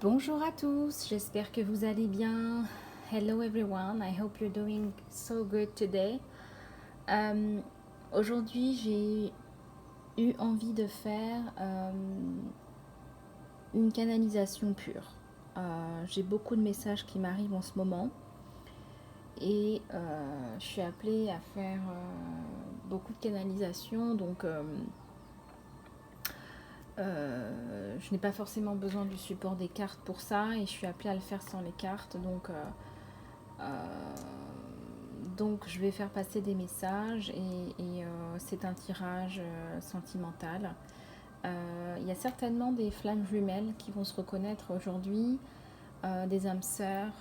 Bonjour à tous, j'espère que vous allez bien. Hello everyone, I hope you're doing so good today. Euh, Aujourd'hui, j'ai eu envie de faire une canalisation pure. J'ai beaucoup de messages qui m'arrivent en ce moment et je suis appelée à faire beaucoup de canalisation, donc je n'ai pas forcément besoin du support des cartes pour ça et je suis appelée à le faire sans les cartes, donc je vais faire passer des messages et c'est un tirage sentimental. Il y a certainement des flammes jumelles qui vont se reconnaître aujourd'hui, des âmes sœurs,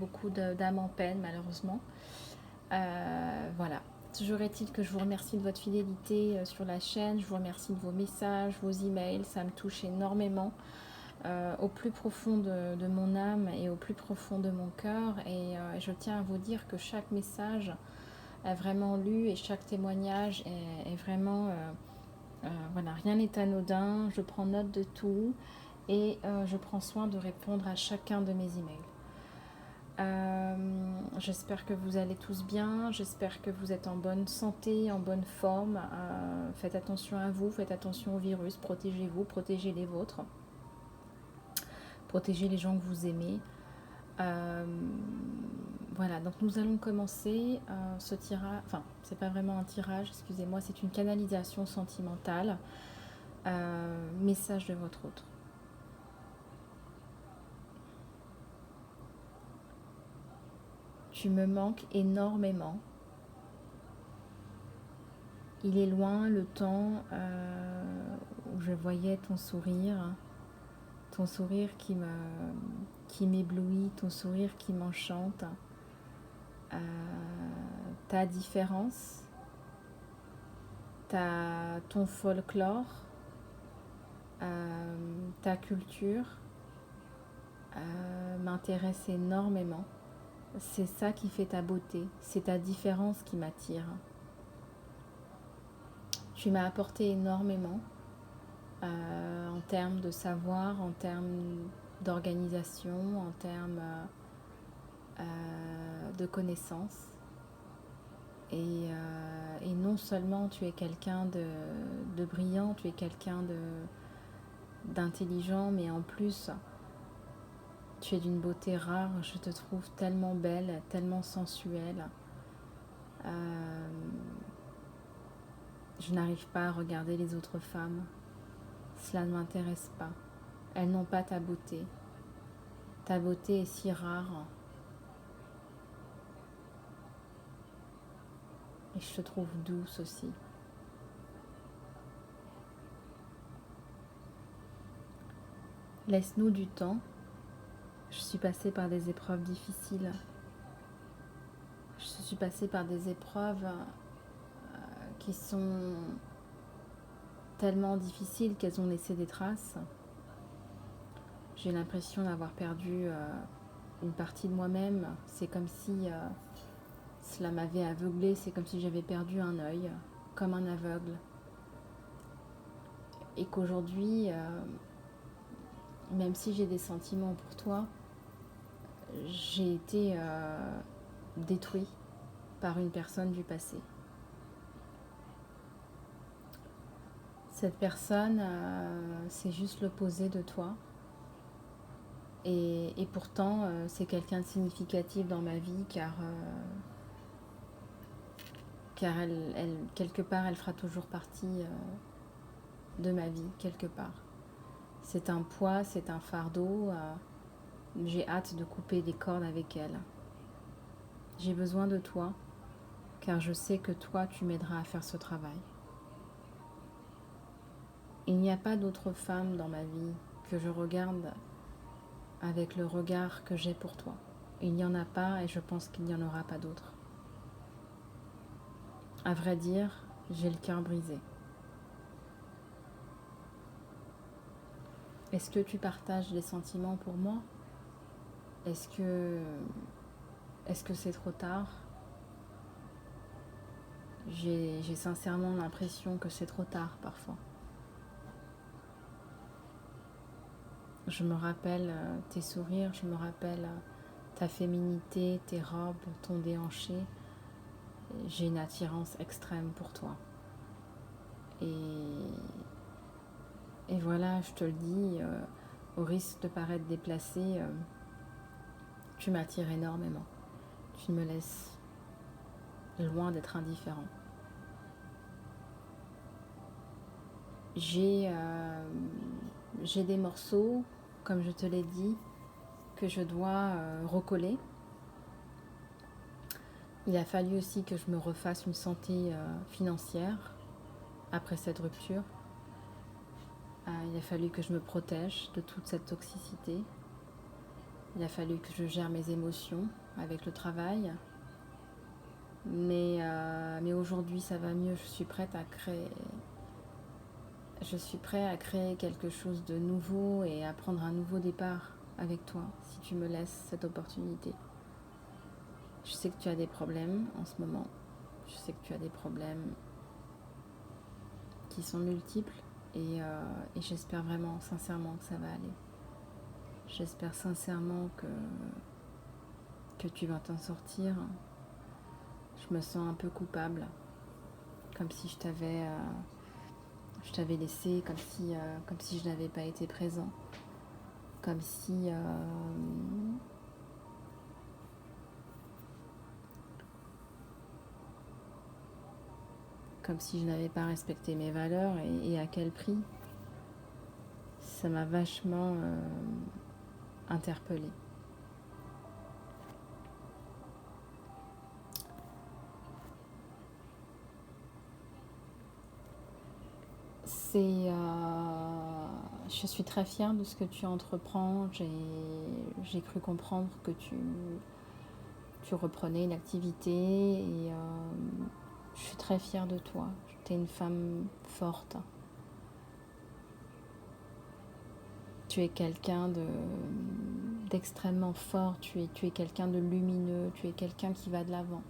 beaucoup d'âmes en peine malheureusement. Voilà. Toujours est-il que je vous remercie de votre fidélité sur la chaîne, je vous remercie de vos messages, vos emails, ça me touche énormément au plus profond de mon âme et au plus profond de mon cœur. Et je tiens à vous dire que chaque message est vraiment lu et chaque témoignage est vraiment... voilà, rien n'est anodin, je prends note de tout et je prends soin de répondre à chacun de mes emails. J'espère que vous allez tous bien, j'espère que vous êtes en bonne santé, en bonne forme. Faites attention à vous, faites attention au virus, protégez-vous, protégez les vôtres, protégez les gens que vous aimez. Euh, voilà, donc nous allons commencer ce tirage, enfin c'est pas vraiment un tirage, excusez-moi, c'est une canalisation sentimentale. Message de votre autre. Tu me manques énormément. Il est loin le temps où je voyais ton sourire qui m'éblouit, ton sourire qui m'enchante, euh, ta différence, ton folklore, ta culture m'intéresse énormément. C'est ça qui fait ta beauté, c'est ta différence qui m'attire. Tu m'as apporté énormément en termes de savoir, en termes d'organisation, en termes de connaissances. Et non seulement tu es quelqu'un de brillant, tu es quelqu'un d'intelligent, mais en plus tu es d'une beauté rare. Je te trouve tellement belle, tellement sensuelle. Euh, je n'arrive pas à regarder les autres femmes. Cela ne m'intéresse pas. Elles n'ont pas ta beauté. Ta beauté est si rare. Et je te trouve douce aussi. Laisse-nous du temps. Je suis passée par des épreuves difficiles. Je suis passée par des épreuves qui sont tellement difficiles qu'elles ont laissé des traces. J'ai l'impression d'avoir perdu une partie de moi-même. C'est comme si cela m'avait aveuglée. C'est comme si j'avais perdu un œil, comme un aveugle. Et qu'aujourd'hui, même si j'ai des sentiments pour toi, j'ai été détruit par une personne du passé. Cette personne, c'est juste l'opposé de toi. Et pourtant, c'est quelqu'un de significatif dans ma vie car quelque part, elle fera toujours partie de ma vie, quelque part. C'est un poids, c'est un fardeau. J'ai hâte de couper des cordes avec elle. J'ai besoin de toi, car je sais que toi, tu m'aideras à faire ce travail. Il n'y a pas d'autre femme dans ma vie que je regarde avec le regard que j'ai pour toi. Il n'y en a pas et je pense qu'il n'y en aura pas d'autre. À vrai dire, j'ai le cœur brisé. Est-ce que tu partages des sentiments pour moi? Est-ce que c'est trop tard? J'ai sincèrement l'impression que c'est trop tard parfois. Je me rappelle tes sourires, je me rappelle ta féminité, tes robes, ton déhanché. J'ai une attirance extrême pour toi. Et, et voilà, je te le dis, au risque de paraître déplacé, tu m'attires énormément. Tu me laisses loin d'être indifférent. J'ai des morceaux, comme je te l'ai dit, que je dois recoller. Il a fallu aussi que je me refasse une santé financière après cette rupture. Il a fallu que je me protège de toute cette toxicité. Il a fallu que je gère mes émotions avec le travail. Mais aujourd'hui, ça va mieux. Je suis prête à créer quelque chose de nouveau et à prendre un nouveau départ avec toi, si tu me laisses cette opportunité. Je sais que tu as des problèmes en ce moment. Je sais que tu as des problèmes qui sont multiples et j'espère vraiment, sincèrement, que ça va aller. J'espère sincèrement que tu vas t'en sortir. Je me sens un peu coupable, comme si je t'avais laissé, comme si je n'avais pas été présent, comme si je n'avais pas respecté mes valeurs et à quel prix. Ça m'a vachement interpellée. Je suis très fière de ce que tu entreprends. J'ai cru comprendre que tu reprenais une activité et je suis très fière de toi. Tu es une femme forte. Tu es quelqu'un d'extrêmement fort, tu es quelqu'un de lumineux, tu es quelqu'un qui va de l'avant.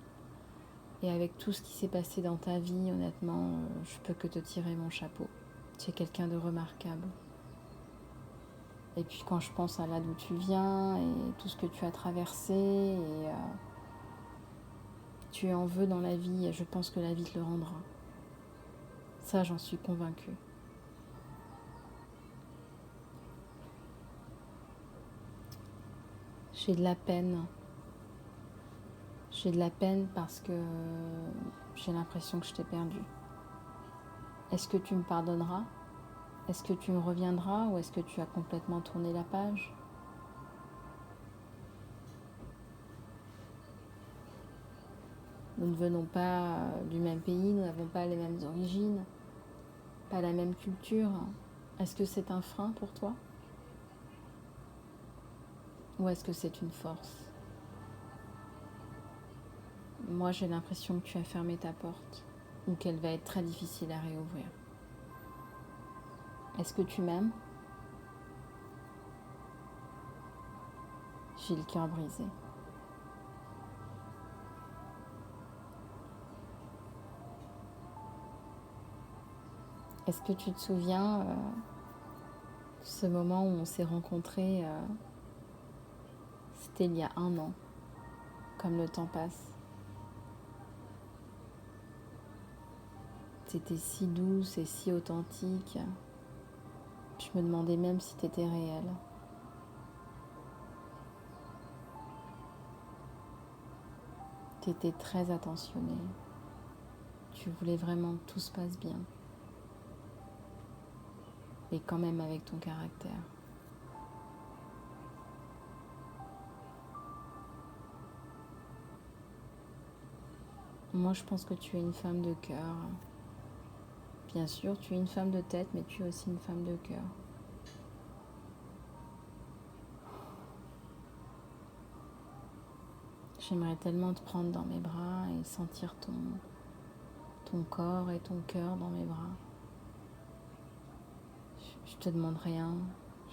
Et avec tout ce qui s'est passé dans ta vie, honnêtement, je peux que te tirer mon chapeau. Tu es quelqu'un de remarquable. Et puis quand je pense à là d'où tu viens et tout ce que tu as traversé, et tu en veux dans la vie, et je pense que la vie te le rendra. Ça, j'en suis convaincue. J'ai de la peine. J'ai de la peine parce que j'ai l'impression que je t'ai perdu. Est-ce que tu me pardonneras ? Est-ce que tu me reviendras ou est-ce que tu as complètement tourné la page ? Nous ne venons pas du même pays, nous n'avons pas les mêmes origines, pas la même culture. Est-ce que c'est un frein pour toi ? Ou est-ce que c'est une force ? Moi, j'ai l'impression que tu as fermé ta porte ou qu'elle va être très difficile à réouvrir. Est-ce que tu m'aimes ? J'ai le cœur brisé. Est-ce que tu te souviens de ce moment où on s'est rencontrés ? C'était il y a 1 an, comme le temps passe. C'était si douce et si authentique. Je me demandais même si tu étais réelle. Tu étais très attentionnée. Tu voulais vraiment que tout se passe bien. Et quand même avec ton caractère. Moi, je pense que tu es une femme de cœur. Bien sûr, tu es une femme de tête, mais tu es aussi une femme de cœur. J'aimerais tellement te prendre dans mes bras et sentir ton corps et ton cœur dans mes bras. Je te demande rien,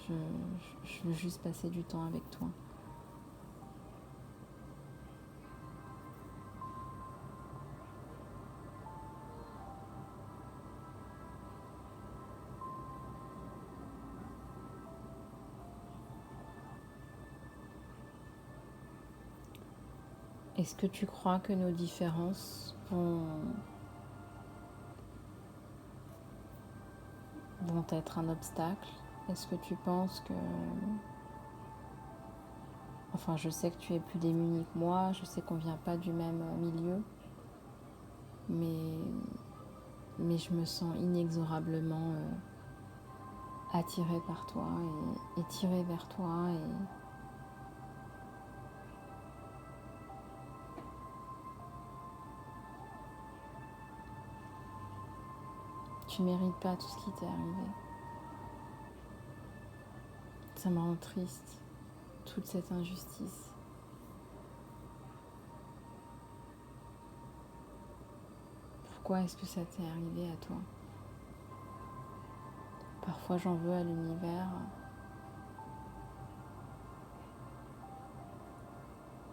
je veux juste passer du temps avec toi. Est-ce que tu crois que nos différences vont être un obstacle? Est-ce que tu penses que... Enfin, je sais que tu es plus démunie que moi, je sais qu'on vient pas du même milieu, mais, mais je me sens inexorablement attirée par toi et tirée vers toi. Et tu mérites pas tout ce qui t'est arrivé. Ça me rend triste, toute cette injustice. Pourquoi est-ce que ça t'est arrivé à toi? Parfois j'en veux à l'univers.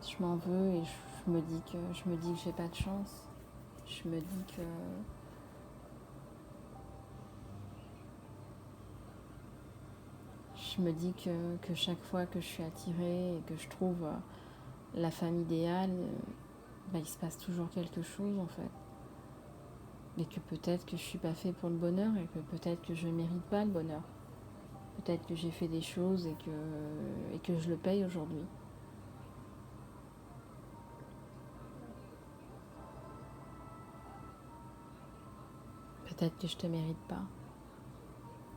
Je m'en veux et je me dis que j'ai pas de chance. Je me dis que chaque fois que je suis attirée et que je trouve la femme idéale, il se passe toujours quelque chose en fait. Et que peut-être que je suis pas fait pour le bonheur et que peut-être que je ne mérite pas le bonheur. Peut-être que j'ai fait des choses et que je le paye aujourd'hui. Peut-être que je te mérite pas.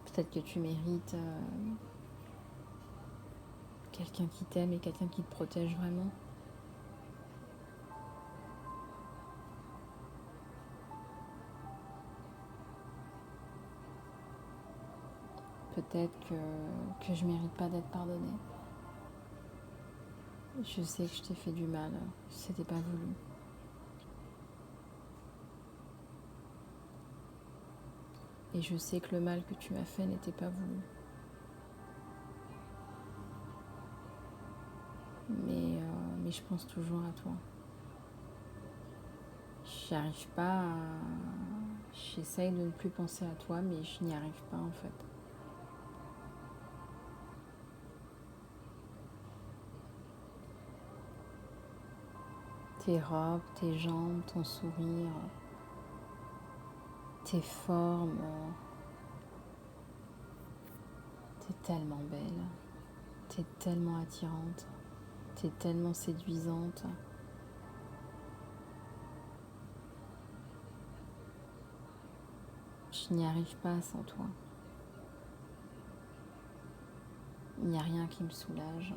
Peut-être que tu mérites quelqu'un qui t'aime et quelqu'un qui te protège vraiment. Peut-être que je mérite pas d'être pardonnée. Je sais que je t'ai fait du mal, c'était pas voulu. Et je sais que le mal que tu m'as fait n'était pas voulu. Mais je pense toujours à toi. J'y arrive pas à... J'essaye de ne plus penser à toi, mais je n'y arrive pas en fait. Tes robes, tes jambes, ton sourire, tes formes, t'es tellement belle, t'es tellement attirante, t'es tellement séduisante. Je n'y arrive pas sans toi. Il n'y a rien qui me soulage.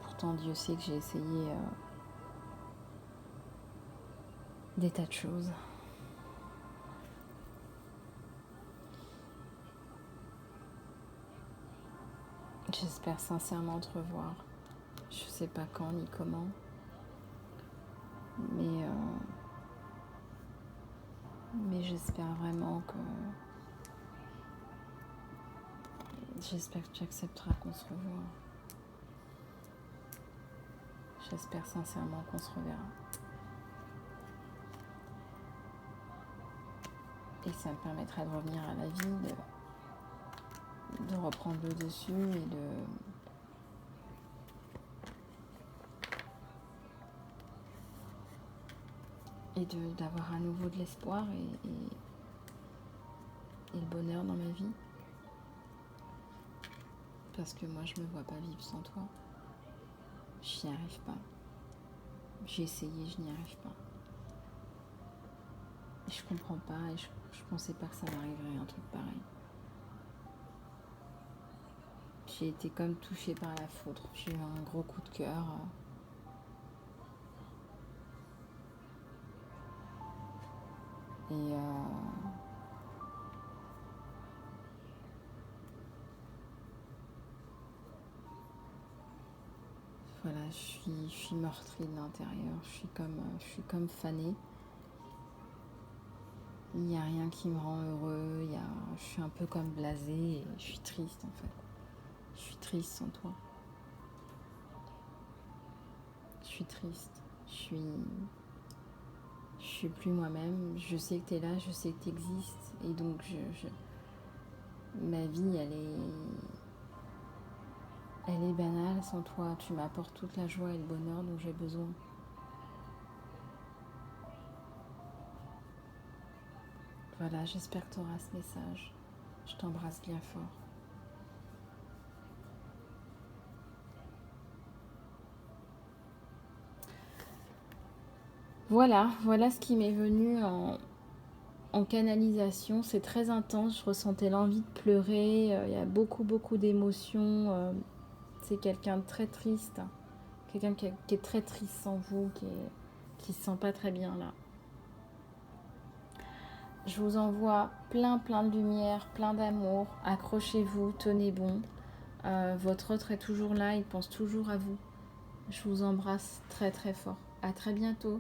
Pourtant, Dieu sait que j'ai essayé des tas de choses. J'espère sincèrement te revoir. Je sais pas quand ni comment, mais j'espère vraiment que... J'espère que tu accepteras qu'on se revoie. J'espère sincèrement qu'on se reverra. Et ça me permettra de revenir à la vie, de reprendre le dessus et d'avoir à nouveau de l'espoir et le bonheur dans ma vie. Parce que moi, je me vois pas vivre sans toi. J'y arrive pas. J'ai essayé, je n'y arrive pas. Et je comprends pas et je pensais pas que ça m'arriverait un truc pareil. J'ai été comme touchée par la foudre. J'ai eu un gros coup de cœur. Et voilà, je suis meurtrie de l'intérieur. Je suis comme fanée. Il n'y a rien qui me rend heureux. Je suis un peu comme blasée et je suis triste en fait. Je suis triste sans toi. Je suis triste. Je suis plus moi-même. Je sais que tu es là, je sais que tu existes. Et donc, ma vie, Elle est banale sans toi. Tu m'apportes toute la joie et le bonheur dont j'ai besoin. Voilà, j'espère que tu auras ce message. Je t'embrasse bien fort. Voilà ce qui m'est venu en canalisation. C'est très intense, je ressentais l'envie de pleurer. Il y a beaucoup d'émotions. C'est quelqu'un de très triste, quelqu'un qui est très triste sans vous, qui se sent pas très bien là. Je vous envoie plein de lumière, plein d'amour. Accrochez-vous, tenez bon. Votre autre est toujours là, il pense toujours à vous. Je vous embrasse très fort. À très bientôt.